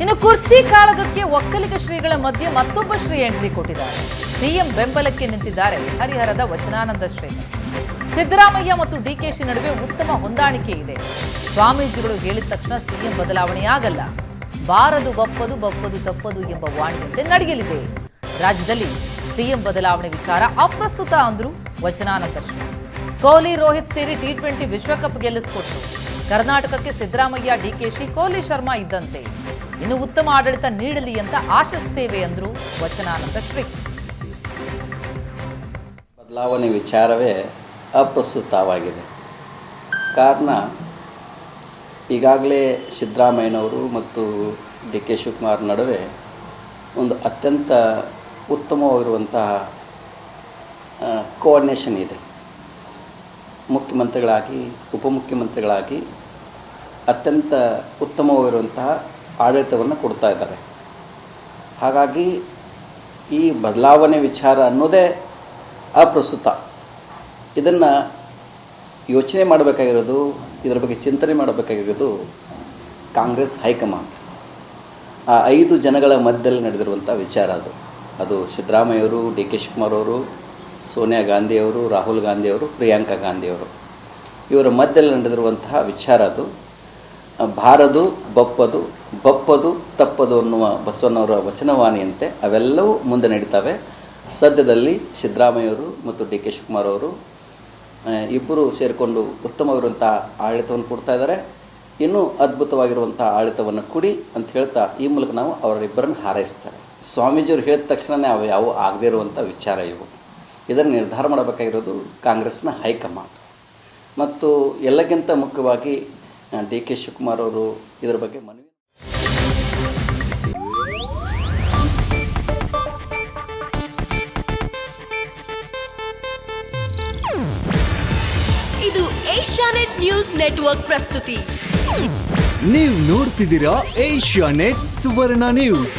ಇನ್ನು ಕುರ್ಚಿ ಕಾಳಗಕ್ಕೆ ಒಕ್ಕಲಿಗ ಶ್ರೀಗಳ ಮಧ್ಯೆ ಮತ್ತೊಬ್ಬ ಶ್ರೀ ಎಂಟ್ರಿ ಕೊಟ್ಟಿದ್ದಾರೆ. ಸಿಎಂ ಬೆಂಬಲಕ್ಕೆ ನಿಂತಿದ್ದಾರೆ ಹರಿಹರದ ವಚನಾನಂದ ಶ್ರೀ. ಸಿದ್ದರಾಮಯ್ಯ ಮತ್ತು ಡಿಕೆಶಿ ನಡುವೆ ಉತ್ತಮ ಹೊಂದಾಣಿಕೆ ಇದೆ. ಸ್ವಾಮೀಜಿಗಳು ಹೇಳಿದ ತಕ್ಷಣ ಸಿಎಂ ಬದಲಾವಣೆಯಾಗಲ್ಲ. ಬಾರದು ಬಪ್ಪದು ಬಪ್ಪದು ತಪ್ಪದು ಎಂಬ ವಾಣಿಯಂತೆ ನಡೆಯಲಿದೆ. ರಾಜ್ಯದಲ್ಲಿ ಸಿಎಂ ಬದಲಾವಣೆ ವಿಚಾರ ಅಪ್ರಸ್ತುತ ಅಂದ್ರು ವಚನಾನಂದ ಶ್ರೀ. ಕೊಹ್ಲಿ ರೋಹಿತ್ ಸೇರಿ T20 ವಿಶ್ವಕಪ್ ಗೆಲ್ಲಿಸಿಕೊಟ್ರು. ಕರ್ನಾಟಕಕ್ಕೆ ಸಿದ್ದರಾಮಯ್ಯ ಡಿಕೆಶಿ ಕೊಹ್ಲಿ ಶರ್ಮಾ ಇದ್ದಂತೆ ಇನ್ನು ಉತ್ತಮ ಆಡಳಿತ ನೀಡಲಿ ಅಂತ ಆಶಿಸ್ತೇವೆ ಅಂದ್ರು ವಚನಾನಂದ ಶ್ರೀ. ಬದಲಾವಣೆ ವಿಚಾರವೇ ಅಪ್ರಸ್ತುತವಾಗಿದೆ. ಕಾರಣ ಈಗಾಗಲೇ ಸಿದ್ದರಾಮಯ್ಯನವರು ಮತ್ತು ಡಿ.ಕೆ. ಶಿವಕುಮಾರ್ ನಡುವೆ ಒಂದು ಅತ್ಯಂತ ಉತ್ತಮವಾಗಿರುವಂತಹ ಕೋಆರ್ಡಿನೇಷನ್ ಇದೆ. ಮುಖ್ಯಮಂತ್ರಿಗಳಾಗಿ ಉಪಮುಖ್ಯಮಂತ್ರಿಗಳಾಗಿ ಅತ್ಯಂತ ಉತ್ತಮವಾಗಿರುವಂತಹ ಆಡಳಿತವನ್ನು ಕೊಡ್ತಾ ಇದ್ದಾರೆ. ಹಾಗಾಗಿ ಈ ಬದಲಾವಣೆ ವಿಚಾರ ಅನ್ನೋದೇ ಅಪ್ರಸ್ತುತ. ಇದನ್ನು ಯೋಚನೆ ಮಾಡಬೇಕಾಗಿರೋದು, ಇದರ ಬಗ್ಗೆ ಚಿಂತನೆ ಮಾಡಬೇಕಾಗಿರೋದು ಕಾಂಗ್ರೆಸ್ ಹೈಕಮಾಂಡ್. ಆ 5 ಜನಗಳ ಮಧ್ಯದಲ್ಲಿ ನಡೆದಿರುವಂಥ ವಿಚಾರ ಅದು ಸಿದ್ದರಾಮಯ್ಯವರು, ಡಿ.ಕೆ. ಶಿವಕುಮಾರ್ ಅವರು, ಸೋನಿಯಾ ಗಾಂಧಿಯವರು, ರಾಹುಲ್ ಗಾಂಧಿಯವರು, ಪ್ರಿಯಾಂಕಾ ಗಾಂಧಿಯವರು, ಇವರ ಮಧ್ಯದಲ್ಲಿ ನಡೆದಿರುವಂತಹ ವಿಚಾರ ಅದು. ಬಾರದು ಬಪ್ಪದು ಬಪ್ಪದು ತಪ್ಪದು ಅನ್ನುವ ಬಸವಣ್ಣವರ ವಚನವಾಣಿಯಂತೆ ಅವೆಲ್ಲವೂ ಮುಂದೆ ನಡೀತವೆ. ಸದ್ಯದಲ್ಲಿ ಸಿದ್ದರಾಮಯ್ಯವರು ಮತ್ತು ಡಿ.ಕೆ. ಶಿವಕುಮಾರ್ ಅವರು ಇಬ್ಬರು ಸೇರಿಕೊಂಡು ಉತ್ತಮವಾಗಿರುವಂಥ ಆಡಳಿತವನ್ನು ಕೊಡ್ತಾ ಇದ್ದಾರೆ. ಇನ್ನೂ ಅದ್ಭುತವಾಗಿರುವಂಥ ಆಡಳಿತವನ್ನು ಕೊಡಿ ಅಂತ ಹೇಳ್ತಾ ಈ ಮೂಲಕ ನಾವು ಅವರಿಬ್ಬರನ್ನು ಹಾರೈಸ್ತಾರೆ. ಸ್ವಾಮೀಜಿಯವರು ಹೇಳಿದ ತಕ್ಷಣವೇ ಅವು ಯಾವ ಆಗದೇ ಇರುವಂಥ ವಿಚಾರ ಇವು. ಇದನ್ನು ನಿರ್ಧಾರ ಮಾಡಬೇಕಾಗಿರೋದು ಕಾಂಗ್ರೆಸ್ನ ಹೈಕಮಾಂಡ್. ಮತ್ತು ಎಲ್ಲಕ್ಕಿಂತ ಮುಖ್ಯವಾಗಿ ಡಿ.ಕೆ. ಶಿವಕುಮಾರ್ ಅವರು ಇದರ ಬಗ್ಗೆ ಮನವಿ. ಇದು ಏಷ್ಯಾನೆಟ್ ನ್ಯೂಸ್ ನೆಟ್ವರ್ಕ್ ಪ್ರಸ್ತುತಿ. ನೀವು ನೋಡ್ತಿದ್ದೀರಾ ಏಷ್ಯಾನೆಟ್ ಸುವರ್ಣ ನ್ಯೂಸ್.